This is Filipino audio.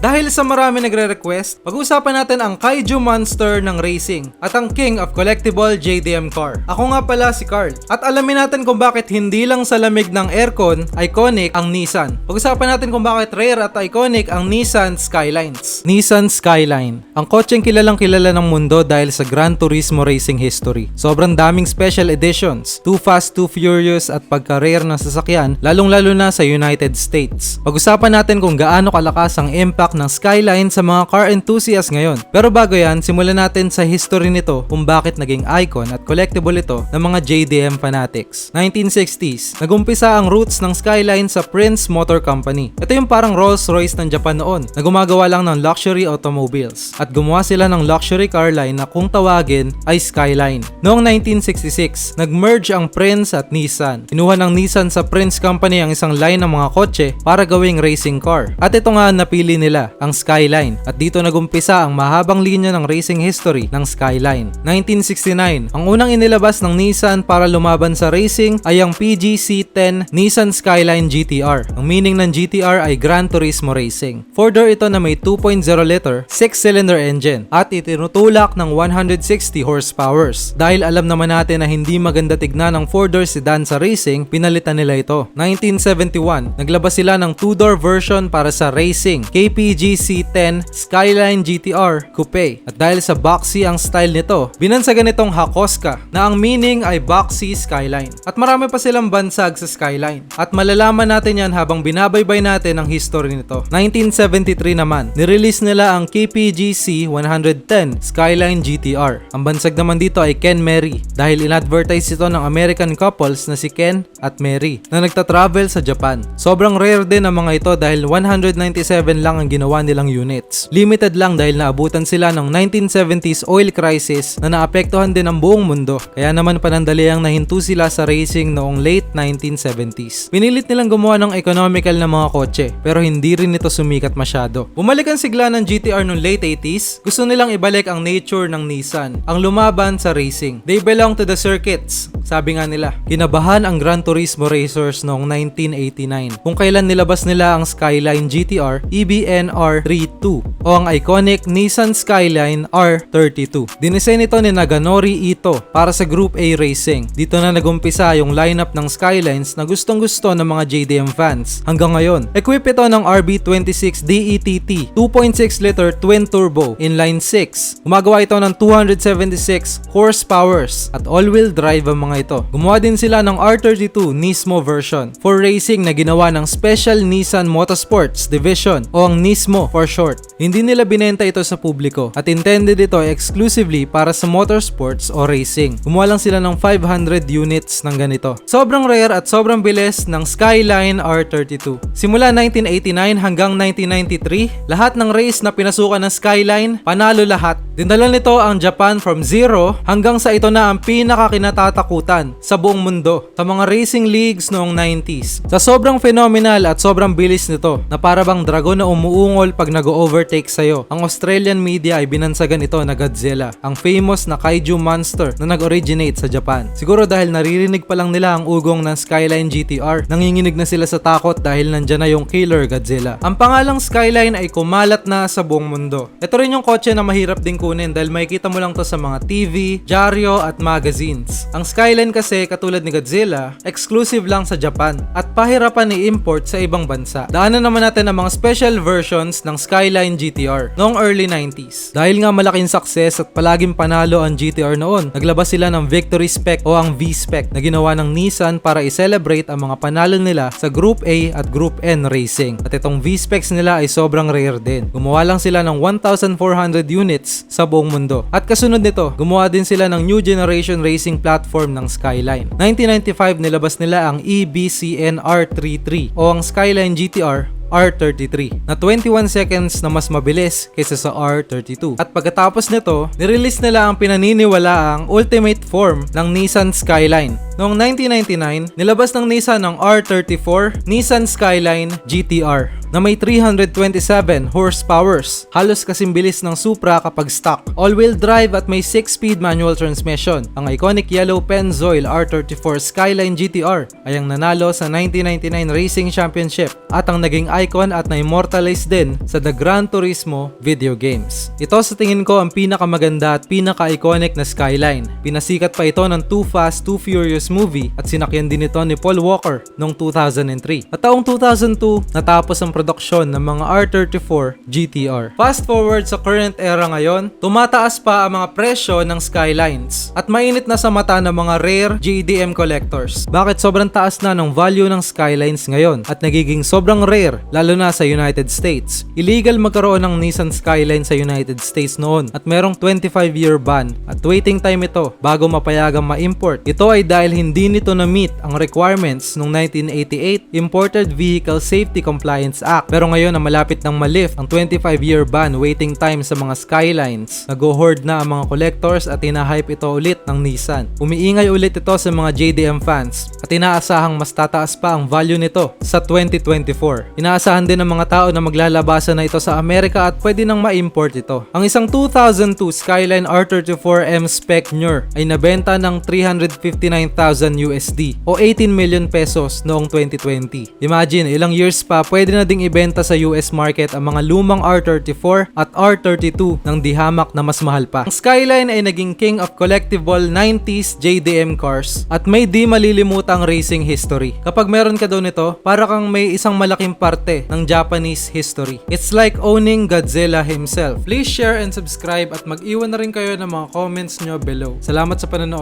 Dahil sa marami nagre-request, pag-usapan natin ang Kaiju Monster ng racing at ang King of Collectible JDM car. Ako nga pala si Carl at alamin natin kung bakit hindi lang sa lamig ng aircon iconic ang Nissan. Pag-usapan natin kung bakit rare at iconic ang Nissan Skylines. Nissan Skyline, ang kotseng kilalang kilala ng mundo dahil sa Gran Turismo racing history. Sobrang daming special editions, Too Fast, Too Furious at pagka-rare ng sasakyan, lalong-lalo na sa United States. Pag-usapan natin kung gaano kalakas ang impact ng Skyline sa mga car enthusiasts ngayon. Pero bago yan, simulan natin sa history nito kung bakit naging icon at collectible ito ng mga JDM fanatics. 1960s, nagumpisa ang roots ng Skyline sa Prince Motor Company. Ito yung parang Rolls-Royce ng Japan noon na gumagawa lang ng luxury automobiles. At gumawa sila ng luxury car line na kung tawagin ay Skyline. Noong 1966, nag-merge ang Prince at Nissan. Kinuha ng Nissan sa Prince Company ang isang line ng mga kotse para gawing racing car. At ito nga napili nila, ang Skyline. At dito nagumpisa ang mahabang linya ng racing history ng Skyline. 1969, ang unang inilabas ng Nissan para lumaban sa racing ay ang PGC-10 Nissan Skyline GTR. Ang meaning ng GTR ay Gran Turismo Racing. 4-door ito na may 2.0 liter, 6-cylinder engine at itinutulak ng 160 horsepowers. Dahil alam naman natin na hindi maganda tignan ng 4-door sedan sa racing, pinalitan nila ito. 1971, naglabas sila ng 2-door version para sa racing, KPGC-10 Skyline GTR Coupe. At dahil sa boxy ang style nito, binansagan itong Hakoska na ang meaning ay boxy Skyline. At marami pa silang bansag sa Skyline. At malalaman natin yan habang binabaybay natin ang history nito. 1973 naman, nirelease nila ang KPGC 110 Skyline GTR. Ang bansag naman dito ay Ken Mary dahil in-advertise ito ng American couples na si Ken at Mary na nagta-travel sa Japan. Sobrang rare din ang mga ito dahil 197 lang ang ginawa nilang units. Limited lang dahil naabutan sila ng 1970s oil crisis na naapektuhan din ang buong mundo. Kaya naman panandaliang nahinto sila sa racing noong late 1970s. Pinilit nilang gumawa ng economical na mga kotse pero hindi rin ito sumikat masyado. Bumalik ang sigla ng GTR noong late 80s. Gusto nilang ibalik ang nature ng Nissan, ang lumaban sa racing. They belong to the circuits. Sabi nga nila, kinabahan ang Gran Turismo racers noong 1989 kung kailan nilabas nila ang Skyline GTR EBN R32 o ang iconic Nissan Skyline R32. Dinesign ito ni Naganori Ito para sa Group A Racing. Dito na nagumpisa yung lineup ng Skylines na gustong-gusto ng mga JDM fans hanggang ngayon. Equip ito ng RB26 DETT 2.6 liter twin turbo inline 6. Gumagawa ito ng 276 horsepowers at all-wheel drive ang mga ito. Gumawa din sila ng R32 Nismo version for racing na ginawa ng Special Nissan Motorsports Division o ang Nismo for short. Hindi nila binenta ito sa publiko at intended ito exclusively para sa motorsports o racing. Gumawa lang sila ng 500 units ng ganito. Sobrang rare at sobrang bilis ng Skyline R32. Simula 1989 hanggang 1993, lahat ng race na pinasukan ng Skyline, panalo lahat. Dinala nito ang Japan from zero hanggang sa ito na ang pinakakinatatakutan sa buong mundo sa mga racing leagues noong 90s. Sa sobrang phenomenal at sobrang bilis nito na para bang dragon na umuungol pag nag-overtake sa'yo, ang Australian media ay binansagan ito na Godzilla, ang famous na kaiju monster na nag-originate sa Japan. Siguro dahil naririnig pa lang nila ang ugong ng Skyline GTR, nanginginig na sila sa takot dahil nandyan na yung killer Godzilla. Ang pangalang Skyline ay kumalat na sa buong mundo. Ito rin yung kotse na mahirap ding kunin dahil makikita mo lang to sa mga TV, dyaryo at magazines. Ang Skyline kasi katulad ni Godzilla, exclusive lang sa Japan at pahirapan i-import sa ibang bansa. Daanan naman natin ang mga special versions ng Skyline GTR noong early 90s. Dahil nga malaking success at palaging panalo ang GTR noon, naglabas sila ng Victory Spec o ang V-Spec na ginawa ng Nissan para i-celebrate ang mga panalo nila sa Group A at Group N racing. At itong V-Specs nila ay sobrang rare din. Gumawa lang sila ng 1,400 units sa buong mundo. At kasunod nito, gumawa din sila ng new generation racing platform ng Skyline. 1995 nilabas nila ang EBCN R33 o ang Skyline GTR R33 na 21 seconds na mas mabilis kaysa sa R32. At pagkatapos nito, nirelease nila ang pinaniniwalaang ultimate form ng Nissan Skyline. Noong 1999, nilabas ng Nissan ang R34 Nissan Skyline GTR. na may 327 horsepowers. Halos kasing bilis ng Supra kapag stock. All-wheel drive at may 6-speed manual transmission. Ang iconic yellow Pennzoil R34 Skyline GTR ay ang nanalo sa 1999 Racing Championship at ang naging icon at na-immortalize din sa The Gran Turismo video games. Ito sa tingin ko ang pinakamaganda at pinaka-iconic na Skyline. Pinasikat pa ito ng Too Fast, Too Furious movie at sinakyan din ito ni Paul Walker noong 2003. At taong 2002, natapos ang produksyon ng mga R34 GTR. Fast forward sa current era ngayon, tumataas pa ang mga presyo ng Skylines at mainit na sa mata ng mga rare JDM collectors. Bakit sobrang taas na ng value ng Skylines ngayon at nagiging sobrang rare lalo na sa United States? Illegal magkaroon ng Nissan Skyline sa United States noon at merong 25-year ban at waiting time ito bago mapayagang ma-import. Ito ay dahil hindi nito na-meet ang requirements ng 1988 Imported Vehicle Safety Compliance Act. Pero ngayon na malapit nang ma-lift ang 25-year ban waiting time sa mga Skylines, nag-hoard na ang mga collectors at hinahype ito ulit ng Nissan. Umiingay ulit ito sa mga JDM fans at inaasahang mas tataas pa ang value nito sa 2024. Inaasahan din ng mga tao na maglalabasan na ito sa Amerika at pwede nang ma-import ito. Ang isang 2002 Skyline R34M Spec Newer ay nabenta ng 359,000 USD o 18 million pesos noong 2020. Imagine, ilang years pa pwede na ding ibenta sa US market ang mga lumang R34 at R32 ng dihamak na mas mahal pa. Ang Skyline ay naging king of collectible 90s JDM cars at may di malilimutang racing history. Kapag meron ka daw nito, para kang may isang malaking parte ng Japanese history. It's like owning Godzilla himself. Please share and subscribe at mag-iwan na rin kayo ng mga comments nyo below. Salamat sa panonood.